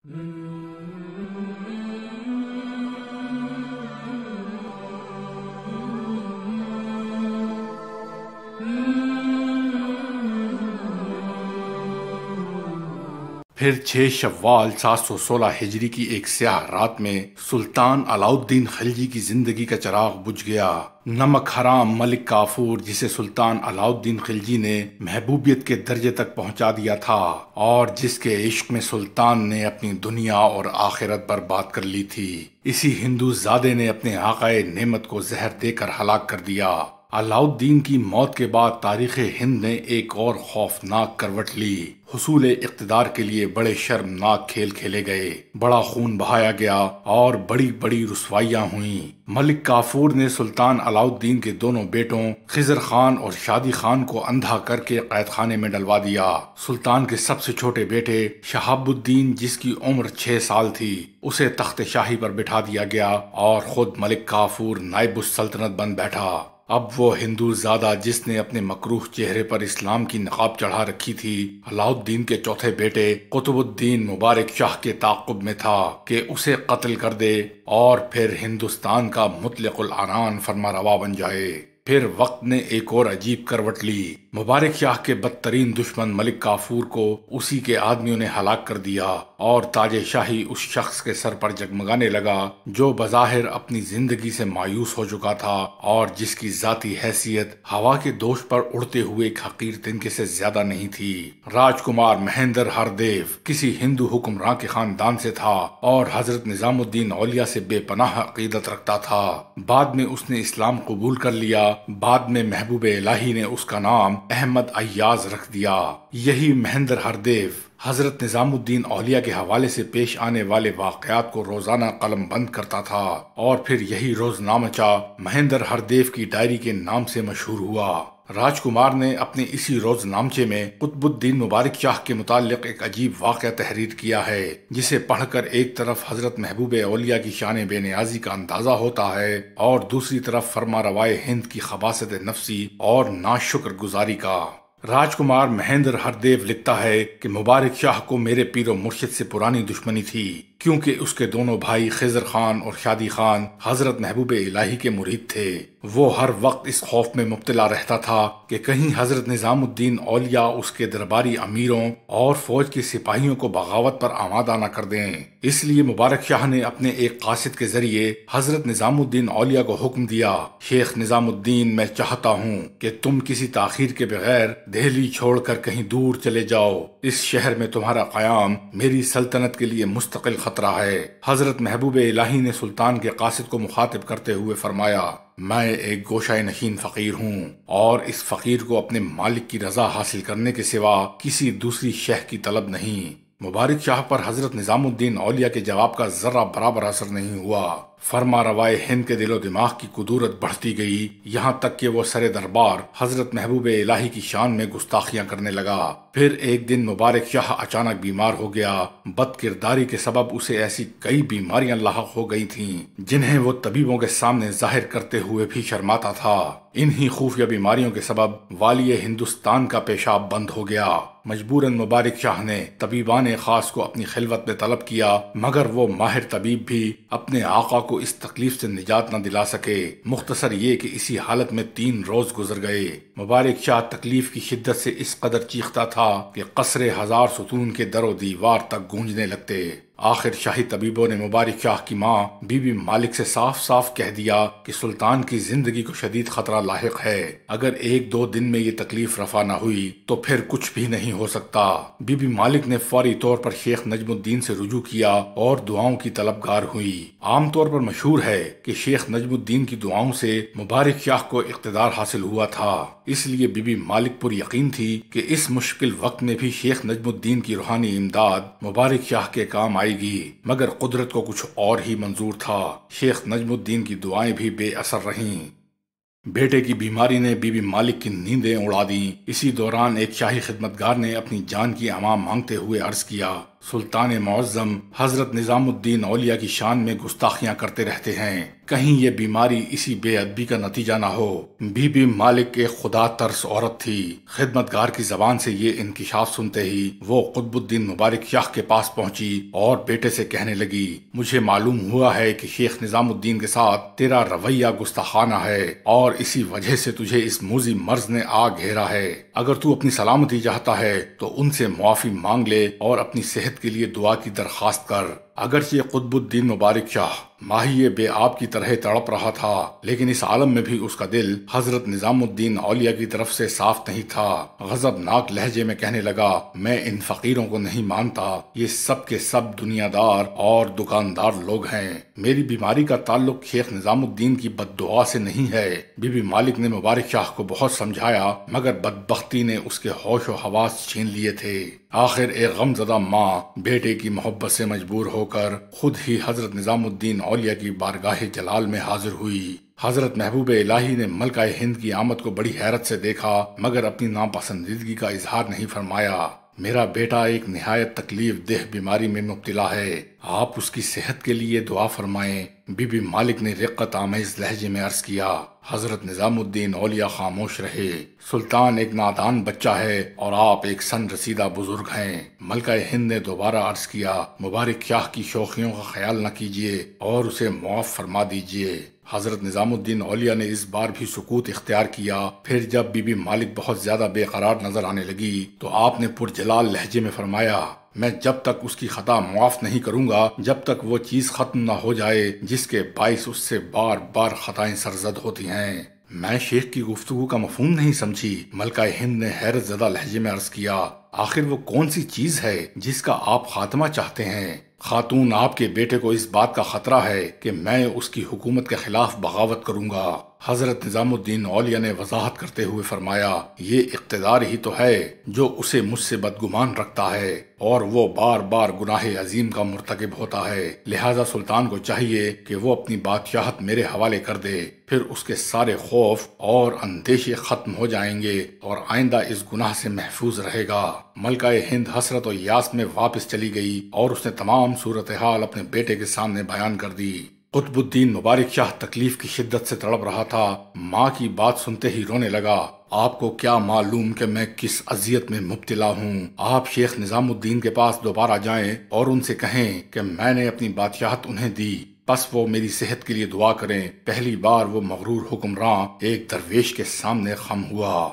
پھر 6 شوال 716 ہجری کی ایک سیاہ رات میں سلطان علاؤالدین خلجی کی زندگی کا چراغ بجھ گیا۔ نمک حرام ملک کافور، جسے سلطان علاؤالدین خلجی نے محبوبیت کے درجے تک پہنچا دیا تھا اور جس کے عشق میں سلطان نے اپنی دنیا اور آخرت برباد کر لی تھی، اسی ہندو زادے نے اپنے آقائے نعمت کو زہر دے کر ہلاک کر دیا۔ علاؤالدین کی موت کے بعد تاریخ ہند نے ایک اور خوفناک کروٹ لی۔ حصول اقتدار کے لیے بڑے شرمناک کھیل کھیلے گئے، بڑا خون بہایا گیا اور بڑی بڑی رسوائیاں ہوئیں۔ ملک کافور نے سلطان علاؤالدین کے دونوں بیٹوں خضر خان اور شادی خان کو اندھا کر کے قید خانے میں ڈلوا دیا۔ سلطان کے سب سے چھوٹے بیٹے شہاب الدین، جس کی عمر 6 سال تھی، اسے تخت شاہی پر بٹھا دیا گیا اور خود ملک کافور نائب السلطنت بن بیٹھا۔ اب وہ ہندو زادہ جس نے اپنے مکروہ چہرے پر اسلام کی نقاب چڑھا رکھی تھی، علاؤالدین کے چوتھے بیٹے قطب الدین مبارک شاہ کے تعاقب میں تھا کہ اسے قتل کر دے اور پھر ہندوستان کا مطلق العنان فرما روا بن جائے۔ پھر وقت نے ایک اور عجیب کروٹ لی۔ مبارک شاہ کے بدترین دشمن ملک کافور کو اسی کے آدمیوں نے ہلاک کر دیا اور تاج شاہی اس شخص کے سر پر جگمگانے لگا جو بظاہر اپنی زندگی سے مایوس ہو چکا تھا اور جس کی ذاتی حیثیت ہوا کے دوش پر اڑتے ہوئے ایک حقیر تنکے سے زیادہ نہیں تھی۔ راجکمار مہندر ہردیو کسی ہندو حکمراں کے خاندان سے تھا اور حضرت نظام الدین اولیاء سے بے پناہ عقیدت رکھتا تھا۔ بعد میں اس نے اسلام قبول کر لیا۔ بعد میں محبوب الہی نے اس کا نام احمد ایاز رکھ دیا۔ یہی مہندر ہردیو حضرت نظام الدین اولیاء کے حوالے سے پیش آنے والے واقعات کو روزانہ قلم بند کرتا تھا اور پھر یہی روزنامچہ مہندر ہردیو کی ڈائری کے نام سے مشہور ہوا۔ راجکمار نے اپنے اسی روز نامچے میں قطب الدین مبارک شاہ کے متعلق ایک عجیب واقعہ تحریر کیا ہے، جسے پڑھ کر ایک طرف حضرت محبوب اولیاء کی شان بے نیازی کا اندازہ ہوتا ہے اور دوسری طرف فرما روائے ہند کی خباثت نفسی اور ناشکر گزاری کا۔ راجکمار مہندر ہردیو لکھتا ہے کہ مبارک شاہ کو میرے پیر و مرشد سے پرانی دشمنی تھی، کیونکہ اس کے دونوں بھائی خضر خان اور شادی خان حضرت محبوب الہی کے مرید تھے۔ وہ ہر وقت اس خوف میں مبتلا رہتا تھا کہ کہیں حضرت نظام الدین اولیاء اس کے درباری امیروں اور فوج کے سپاہیوں کو بغاوت پر آمادہ نہ کر دیں۔ اس لیے مبارک شاہ نے اپنے ایک قاصد کے ذریعے حضرت نظام الدین اولیاء کو حکم دیا، شیخ نظام الدین، میں چاہتا ہوں کہ تم کسی تاخیر کے بغیر دہلی چھوڑ کر کہیں دور چلے جاؤ۔ اس شہر میں تمہارا قیام میری سلطنت کے لیے مستقل خطرہ ہے۔ حضرت محبوب الہی نے سلطان کے قاصد کو مخاطب کرتے ہوئے فرمایا، میں ایک گوشہ نشین فقیر ہوں اور اس فقیر کو اپنے مالک کی رضا حاصل کرنے کے سوا کسی دوسری شے کی طلب نہیں۔ مبارک شاہ پر حضرت نظام الدین اولیاء کے جواب کا ذرہ برابر اثر نہیں ہوا۔ فرما روائے ہند کے دل و دماغ کی کدورت بڑھتی گئی، یہاں تک کہ وہ سر دربار حضرت محبوب الہی کی شان میں گستاخیاں کرنے لگا۔ پھر ایک دن مبارک شاہ اچانک بیمار ہو گیا۔ بد کرداری کے سبب اسے ایسی کئی بیماریاں لاحق ہو گئی تھیں جنہیں وہ طبیبوں کے سامنے ظاہر کرتے ہوئے بھی شرماتا تھا۔ انہی خفیہ بیماریوں کے سبب والی ہندوستان کا پیشاب بند ہو گیا۔ مجبوراً مبارک شاہ نے طبیبان خاص کو اپنی خلوت میں طلب کیا، مگر وہ ماہر طبیب بھی اپنے آقا کو اس تکلیف سے نجات نہ دلا سکے۔ مختصر یہ کہ اسی حالت میں 3 روز گزر گئے۔ مبارک شاہ تکلیف کی شدت سے اس قدر چیختا تھا کہ قصر 1000 ستون کے در و دیوار تک گونجنے لگتے۔ آخر شاہی طبیبوں نے مبارک شاہ کی ماں بی بی مالک سے صاف صاف کہہ دیا کہ سلطان کی زندگی کو شدید خطرہ لاحق ہے۔ اگر 1-2 دن میں یہ تکلیف رفع نہ ہوئی تو پھر کچھ بھی نہیں ہو سکتا۔ بی بی مالک نے فوری طور پر شیخ نجم الدین سے رجوع کیا اور دعاؤں کی طلبگار ہوئی۔ عام طور پر مشہور ہے کہ شیخ نجم الدین کی دعاؤں سے مبارک شاہ کو اقتدار حاصل ہوا تھا، اس لیے بی بی مالک پر یقین تھی کہ اس مشکل وقت میں بھی شیخ نجم الدین کی روحانی امداد مبارک شاہ کے کام آئے گی، مگر قدرت کو کچھ اور ہی منظور تھا۔ شیخ نجم الدین کی دعائیں بھی بے اثر رہیں۔ بیٹے کی بیماری نے بی بی مالک کی نیندیں اڑا دیں۔ اسی دوران ایک شاہی خدمتگار نے اپنی جان کی امان مانگتے ہوئے عرض کیا، سلطان معظم حضرت نظام الدین اولیاء کی شان میں گستاخیاں کرتے رہتے ہیں، کہیں یہ بیماری اسی بے ادبی کا نتیجہ نہ ہو۔ بی بی مالک ایک خدا ترس عورت تھی۔ خدمتگار کی زبان سے یہ انکشاف سنتے ہی وہ قطب الدین مبارک شاہ کے پاس پہنچی اور بیٹے سے کہنے لگی، مجھے معلوم ہوا ہے کہ شیخ نظام الدین کے ساتھ تیرا رویہ گستاخانہ ہے اور اسی وجہ سے تجھے اس موذی مرض نے آ گھیرا ہے۔ اگر تو اپنی سلامتی چاہتا ہے تو ان سے معافی مانگ لے اور اپنی صحت کے لیے دعا کی درخواست کر۔ اگرچہ قطب الدین مبارک شاہ ماہی بے آب کی طرح تڑپ رہا تھا، لیکن اس عالم میں بھی اس کا دل حضرت نظام الدین اولیاء کی طرف سے صاف نہیں تھا۔ غضبناک لہجے میں کہنے لگا، میں ان فقیروں کو نہیں مانتا، یہ سب کے سب دنیا دار اور دکاندار لوگ ہیں۔ میری بیماری کا تعلق شیخ نظام الدین کی بد دعا سے نہیں ہے۔ بی بی مالک نے مبارک شاہ کو بہت سمجھایا، مگر بدبختی نے اس کے ہوش و حواس چھین لیے تھے۔ آخر ایک غمزدہ ماں بیٹے کی محبت سے مجبور ہو کر خود ہی حضرت نظام الدین اولیاء کی بارگاہ جلال میں حاضر ہوئی۔ حضرت محبوب الہی نے ملکہ ہند کی آمد کو بڑی حیرت سے دیکھا، مگر اپنی ناپسندیدگی کا اظہار نہیں فرمایا۔ میرا بیٹا ایک نہایت تکلیف دہ بیماری میں مبتلا ہے، آپ اس کی صحت کے لیے دعا فرمائیں۔ بی بی مالک نے رقت آمیز لہجے میں عرض کیا۔ حضرت نظام الدین اولیاء خاموش رہے۔ سلطان ایک نادان بچہ ہے اور آپ ایک سن رسیدہ بزرگ ہیں۔ ملکہ ہند نے دوبارہ عرض کیا، مبارک شاہ کی شوخیوں کا خیال نہ کیجیے اور اسے معاف فرما دیجیے۔ حضرت نظام الدین اولیاء نے اس بار بھی سکوت اختیار کیا۔ پھر جب بی بی مالک بہت زیادہ بے قرار نظر آنے لگی تو آپ نے پرجلال لہجے میں فرمایا، میں جب تک اس کی خطا معاف نہیں کروں گا، جب تک وہ چیز ختم نہ ہو جائے جس کے باعث اس سے بار بار خطائیں سرزد ہوتی ہیں۔ میں شیخ کی گفتگو کا مفہوم نہیں سمجھی۔ ملکہ ہند نے حیرت زدہ لہجے میں عرض کیا، آخر وہ کون سی چیز ہے جس کا آپ خاتمہ چاہتے ہیں؟ خاتون، آپ کے بیٹے کو اس بات کا خطرہ ہے کہ میں اس کی حکومت کے خلاف بغاوت کروں گا۔ حضرت نظام الدین اولیاء نے وضاحت کرتے ہوئے فرمایا، یہ اقتدار ہی تو ہے جو اسے مجھ سے بدگمان رکھتا ہے اور وہ بار بار گناہ عظیم کا مرتکب ہوتا ہے۔ لہذا سلطان کو چاہیے کہ وہ اپنی بادشاہت میرے حوالے کر دے، پھر اس کے سارے خوف اور اندیشے ختم ہو جائیں گے اور آئندہ اس گناہ سے محفوظ رہے گا۔ ملکہ ہند حسرت و یاس میں واپس چلی گئی اور اس نے تمام صورتحال اپنے بیٹے کے سامنے بیان کر دی۔ قطب الدین مبارک شاہ تکلیف کی شدت سے تڑپ رہا تھا۔ ماں کی بات سنتے ہی رونے لگا، آپ کو کیا معلوم کہ میں کس اذیت میں مبتلا ہوں؟ آپ شیخ نظام الدین کے پاس دوبارہ جائیں اور ان سے کہیں کہ میں نے اپنی بادشاہت انہیں دی، بس وہ میری صحت کے لیے دعا کریں۔ پہلی بار وہ مغرور حکمراں ایک درویش کے سامنے خم ہوا۔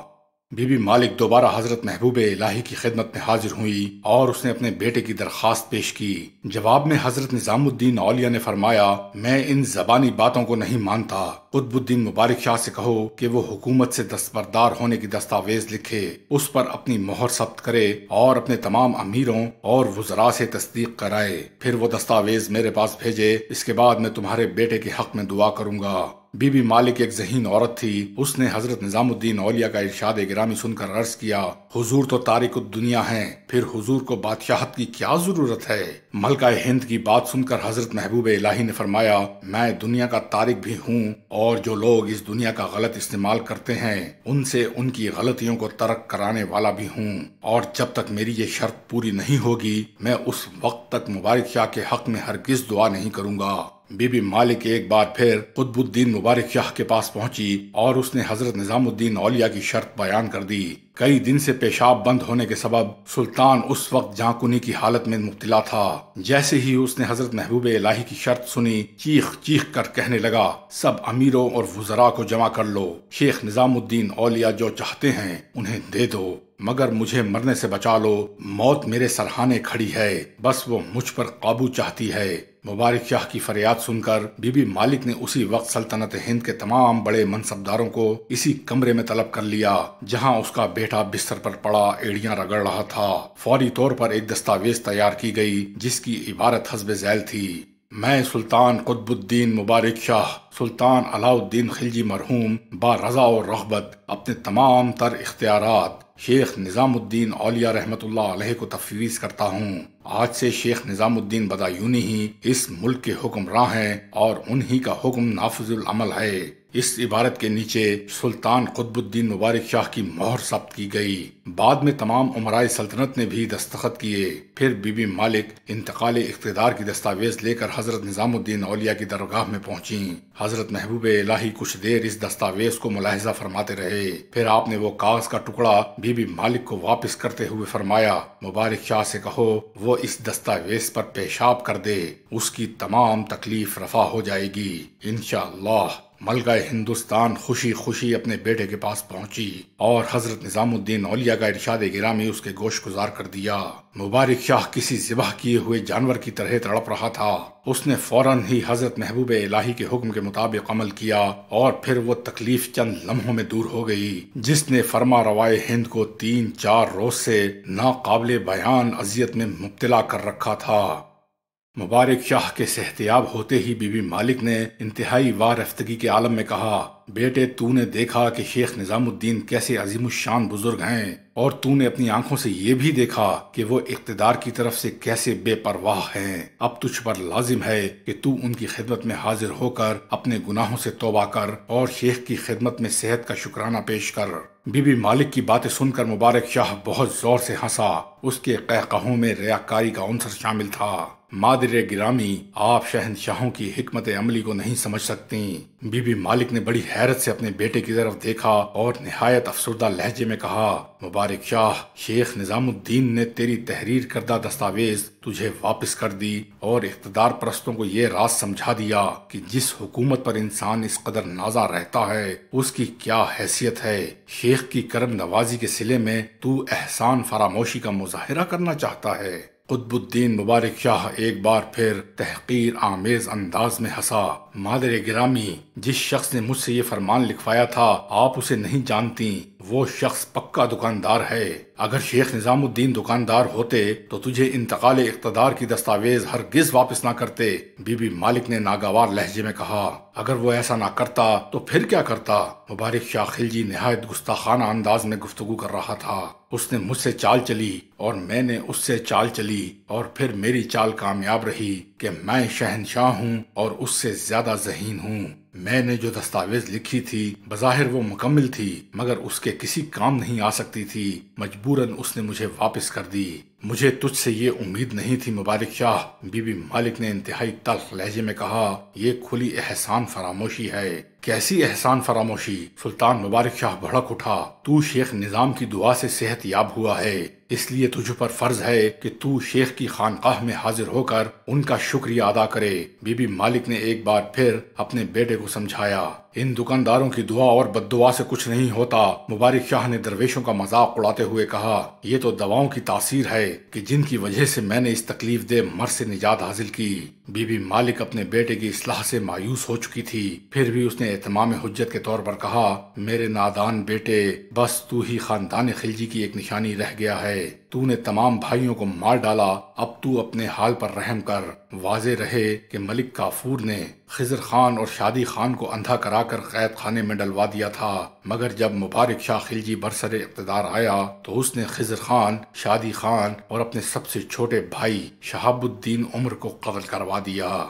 بی بی مالک دوبارہ حضرت محبوب الہی کی خدمت میں حاضر ہوئی اور اس نے اپنے بیٹے کی درخواست پیش کی۔ جواب میں حضرت نظام الدین اولیاء نے فرمایا، میں ان زبانی باتوں کو نہیں مانتا۔ قطب الدین مبارک شاہ سے کہو کہ وہ حکومت سے دستبردار ہونے کی دستاویز لکھے، اس پر اپنی مہر ثبت کرے اور اپنے تمام امیروں اور وزراء سے تصدیق کرائے، پھر وہ دستاویز میرے پاس بھیجے۔ اس کے بعد میں تمہارے بیٹے کے حق میں دعا کروں گا۔ بی بی مالک ایک ذہین عورت تھی۔ اس نے حضرت نظام الدین اولیاء کا ارشاد گرامی سن کر عرض کیا، حضور تو تارک الدنیا ہیں، پھر حضور کو بادشاہت کی کیا ضرورت ہے؟ ملکہ ہند کی بات سن کر حضرت محبوب الہی نے فرمایا، میں دنیا کا تارک بھی ہوں اور جو لوگ اس دنیا کا غلط استعمال کرتے ہیں ان سے ان کی غلطیوں کو ترک کرانے والا بھی ہوں، اور جب تک میری یہ شرط پوری نہیں ہوگی میں اس وقت تک مبارک شاہ کے حق میں ہرگز دعا نہیں کروں گا۔ بی بی مالک ایک بار پھر قطب الدین مبارک شاہ کے پاس پہنچی اور اس نے حضرت نظام الدین اولیاء کی شرط بیان کر دی۔ کئی دن سے پیشاب بند ہونے کے سبب سلطان اس وقت جاں کنی کی حالت میں مبتلا تھا۔ جیسے ہی اس نے حضرت محبوب الہی کی شرط سنی، چیخ چیخ کر کہنے لگا، سب امیروں اور وزراء کو جمع کر لو، شیخ نظام الدین اولیاء جو چاہتے ہیں انہیں دے دو، مگر مجھے مرنے سے بچا لو۔ موت میرے سرہانے کھڑی ہے، بس وہ مجھ پر قابو چاہتی ہے۔ مبارک شاہ کی فریاد سن کر بی بی مالک نے اسی وقت سلطنت ہند کے تمام بڑے منصبداروں کو اسی کمرے میں طلب کر لیا جہاں اس کا بیٹا بستر پر پڑا ایڑیاں رگڑ رہا تھا۔ فوری طور پر ایک دستاویز تیار کی گئی جس کی عبارت حسب ذیل تھی، میں سلطان قطب الدین مبارک شاہ سلطان علاء الدین خلجی مرحوم با رضا و رغبت اپنے تمام تر اختیارات شیخ نظام الدین اولیاء رحمت اللہ علیہ کو تفویض کرتا ہوں۔ آج سے شیخ نظام الدین بدایونی ہی اس ملک کے حکمراں ہیں اور انہی کا حکم نافذ العمل ہے۔ اس عبارت کے نیچے سلطان قطب الدین مبارک شاہ کی مہر ثبت کی گئی۔ بعد میں تمام امرائے سلطنت نے بھی دستخط کیے۔ پھر بی بی مالک انتقال اقتدار کی دستاویز لے کر حضرت نظام الدین اولیاء کی درگاہ میں پہنچیں۔ حضرت محبوب الہی کچھ دیر اس دستاویز کو ملاحظہ فرماتے رہے۔ پھر آپ نے وہ کاغذ کا ٹکڑا بی بی مالک کو واپس کرتے ہوئے فرمایا، مبارک شاہ سے کہو وہ اس دستاویز پر پیشاب کر دے، اس کی تمام تکلیف رفع ہو جائے گی انشاءاللہ۔ ملکہ ہندوستان خوشی خوشی اپنے بیٹے کے پاس پہنچی اور حضرت نظام الدین اولیاء کا ارشاد گرامی اس کے گوش گزار کر دیا۔ مبارک شاہ کسی ذبح کیے ہوئے جانور کی طرح تڑپ رہا تھا۔ اس نے فوراً ہی حضرت محبوب الہی کے حکم کے مطابق عمل کیا اور پھر وہ تکلیف چند لمحوں میں دور ہو گئی، جس نے فرما روائے ہند کو 3-4 روز سے ناقابل بیان اذیت میں مبتلا کر رکھا تھا۔ مبارک شاہ کے صحتیاب ہوتے ہی بی بی مالک نے انتہائی وارفتگی کے عالم میں کہا، بیٹے تو نے دیکھا کہ شیخ نظام الدین کیسے عظیم الشان بزرگ ہیں، اور تو نے اپنی آنکھوں سے یہ بھی دیکھا کہ وہ اقتدار کی طرف سے کیسے بے پرواہ ہیں۔ اب تجھ پر لازم ہے کہ تو ان کی خدمت میں حاضر ہو کر اپنے گناہوں سے توبہ کر اور شیخ کی خدمت میں صحت کا شکرانہ پیش کر۔ بی بی مالک کی باتیں سن کر مبارک شاہ بہت زور سے ہنسا۔ اس کے قہقہوں میں ریاکاری کا عنصر شامل تھا۔ مادر گرامی، آپ شہنشاہوں کی حکمت عملی کو نہیں سمجھ سکتی۔ بی بی مالک نے بڑی حیرت سے اپنے بیٹے کی طرف دیکھا اور نہایت افسردہ لہجے میں کہا، مبارک شاہ، شیخ نظام الدین نے تیری تحریر کردہ دستاویز تجھے واپس کر دی اور اقتدار پرستوں کو یہ راز سمجھا دیا کہ جس حکومت پر انسان اس قدر نازا رہتا ہے اس کی کیا حیثیت ہے۔ شیخ کی کرم نوازی کے صلے میں تو احسان فراموشی کا مظاہرہ کرنا چاہتا ہے۔ قطب الدین مبارک شاہ ایک بار پھر تحقیر آمیز انداز میں ہنسا۔ مادر گرامی، جس شخص نے مجھ سے یہ فرمان لکھوایا تھا آپ اسے نہیں جانتی، وہ شخص پکا دکاندار ہے۔ اگر شیخ نظام الدین دکاندار ہوتے تو تجھے انتقال اقتدار کی دستاویز ہرگز واپس نہ کرتے۔ بی بی مالک نے ناگوار لہجے میں کہا، اگر وہ ایسا نہ کرتا تو پھر کیا کرتا؟ مبارک شاہ خلجی نہایت گستاخانہ انداز میں گفتگو کر رہا تھا۔ اس نے مجھ سے چال چلی اور میں نے اس سے چال چلی، اور پھر میری چال کامیاب رہی کہ میں شہنشاہ ہوں اور اس سے زیادہ ذہین ہوں۔ میں نے جو دستاویز لکھی تھی بظاہر وہ مکمل تھی، مگر اس کے کسی کام نہیں آ سکتی تھی۔ مجبوراً اس نے مجھے واپس کر دی۔ مجھے تجھ سے یہ امید نہیں تھی مبارک شاہ۔ بی بی مالک نے انتہائی تلخ لہجے میں کہا، یہ کھلی احسان فراموشی ہے۔ کیسی احسان فراموشی؟ سلطان مبارک شاہ بھڑک اٹھا، تو شیخ نظام کی دعا سے صحت یاب ہوا ہے، اس لیے تجھ پر فرض ہے کہ تو شیخ کی خانقاہ میں حاضر ہو کر ان کا شکریہ ادا کرے۔ بی بی مالک نے ایک بار پھر اپنے بیٹے کو سمجھایا، ان دکانداروں کی دعا اور بد دعا سے کچھ نہیں ہوتا۔ مبارک شاہ نے درویشوں کا مذاق اڑاتے ہوئے کہا، یہ تو دواؤں کی تاثیر ہے کہ جن کی وجہ سے میں نے اس تکلیف دہ مرض سے نجات حاصل کی۔ بی بی مالک اپنے بیٹے کی اصلاح سے مایوس ہو چکی تھی، پھر بھی اس نے اتمام حجت کے طور پر کہا، میرے نادان بیٹے، بس تو ہی خاندان خلجی کی ایک نشانی رہ گیا ہے۔ تو نے تمام بھائیوں کو مار ڈالا، اب تو اپنے حال پر رحم کر۔ واضح رہے کہ ملک کافور نے خضر خان اور شادی خان کو اندھا کرا کر قید خانے میں ڈلوا دیا تھا، مگر جب مبارک شاہ خلجی برسر اقتدار آیا تو اس نے خضر خان، شادی خان اور اپنے سب سے چھوٹے بھائی شہاب الدین عمر کو قتل کروا دیا۔